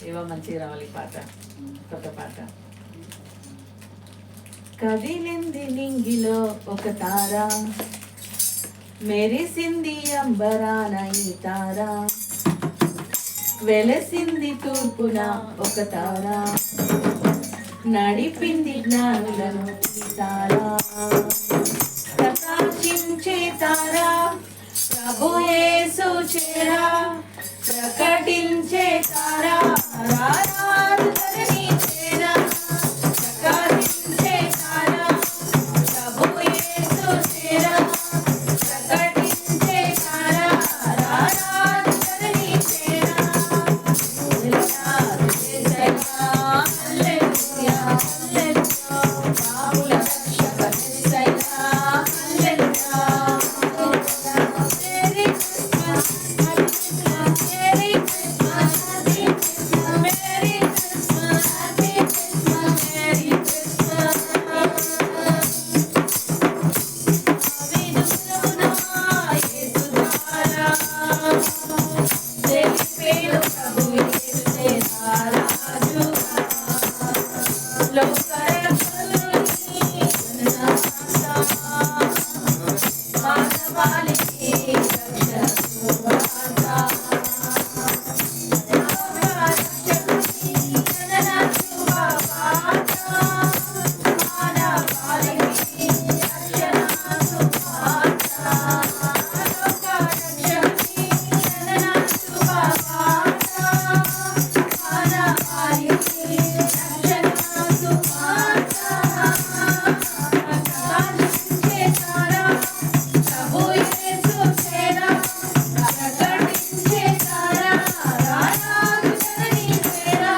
ఏవో మంచిగా రావాలి పాట, కొత్త పాట. కదిలింది నింగిలో ఒక తార, మెరిసింది అంబరాన ఈ తార, వెలసింది తూర్పున ఒక తార, నడిపింది జ్ఞానులను ఈ తార, ప్రకాశించే తార ప్రభు యేసు చేరా, ప్రకటించే తార రారాజు ధరణి చేరా, ప్రకాశించే తార ప్రభు యేసు చేరా, ప్రకటించే తార రారాజు ధరణి చేరా. హల్లెలూయా హల్లెలూయా పాపుల రక్షక యేసయ్యా హల్లెలూయా. Merry Christmas merry Christmas merry Christmas merry Christmas happy Christmas merry Christmas. వినుసునా యేసు ద్వారా తెలిపేను ప్రభు యేసునే రారాజు, లోకరక్షకుని జననాథ, మానవాళికి రక్షణ సువార్త. లోకరక్షకుని జననాథ సువార్త, మానవాళికి రక్షణ సువార్త. లోకరక్షకుని జననాథ సువార్త, మానవాళికి రక్షణ సువార్త. ప్రకాశించే తార ప్రభు యేసు చేరా, ప్రకటించే తార రారాజు ధరణి చేరా,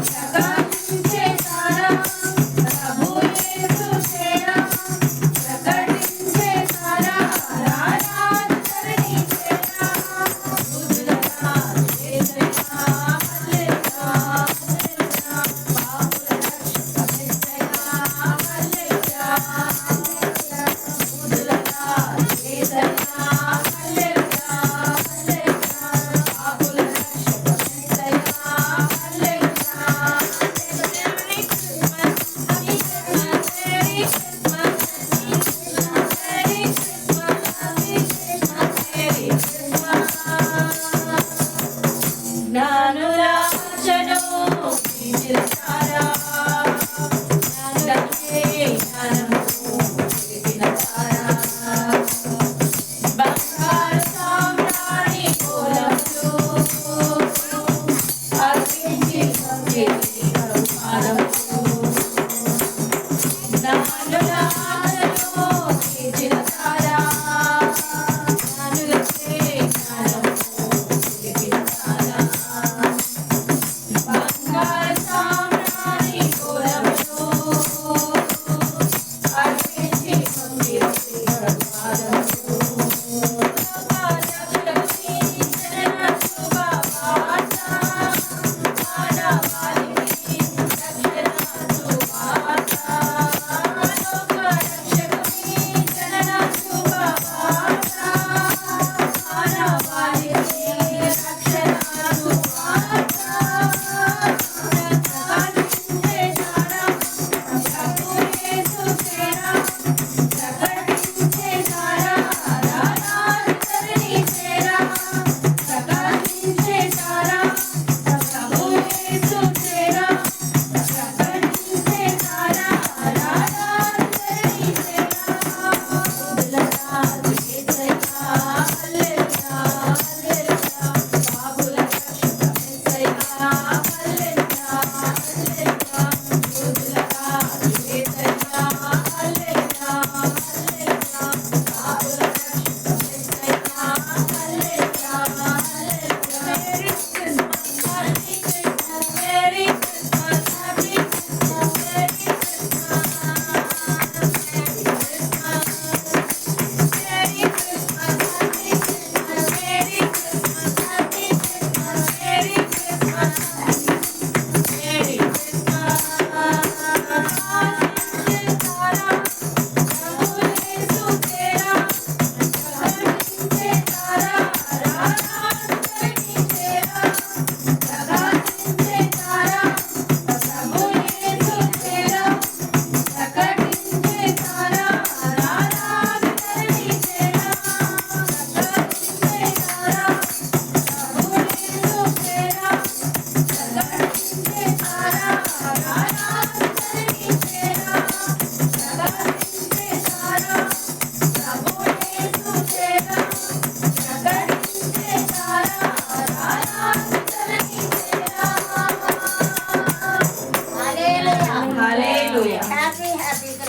ప్రకాశించే తార ప్రభు యేసు చేరా, ప్రకటించే తార రారాజు ధరణి చేరా. బుద్ధులరా యేసయ్యా హల్లెలూయా హల్లెలూయా పాపుల రక్షక యేసయ్యా హల్లెలూయా. బుద్ధులరా యేసయ్యా హల్లెలూయా హల్లెలూయా పాపుల రక్షక యేసయ్యా హల్లెలూయా. Merry Christmas merry Christmas merry Christmas merry Christmas happy Christmas merry Christmas. జ్ఞానుల ఆశను తీర్చిన తార, జ్ఞానులకే జ్ఞానము తెలిపిన తార, బంగారు సామ్రాణి కోలములు అర్పించి పొందేది బహుమానము. జ్ఞానుల ఆశను తీర్చిన తార, జ్ఞానులకే జ్ఞానము తెలిపిన తార, బంగారు సామ్రాణి కోలములు అర్పించి పొందేది బహుమానము. లోకరక్షకుని జననాథ సువార్త, మానవాళికి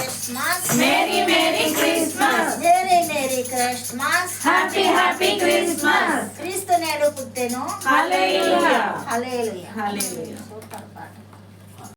Christmas merry Mary Christmas Mary Mary Christmas happy happy Christmas క్రీస్తు నేడు పుట్టెను హల్లెలూయా హల్లెలూయా హల్లెలూయా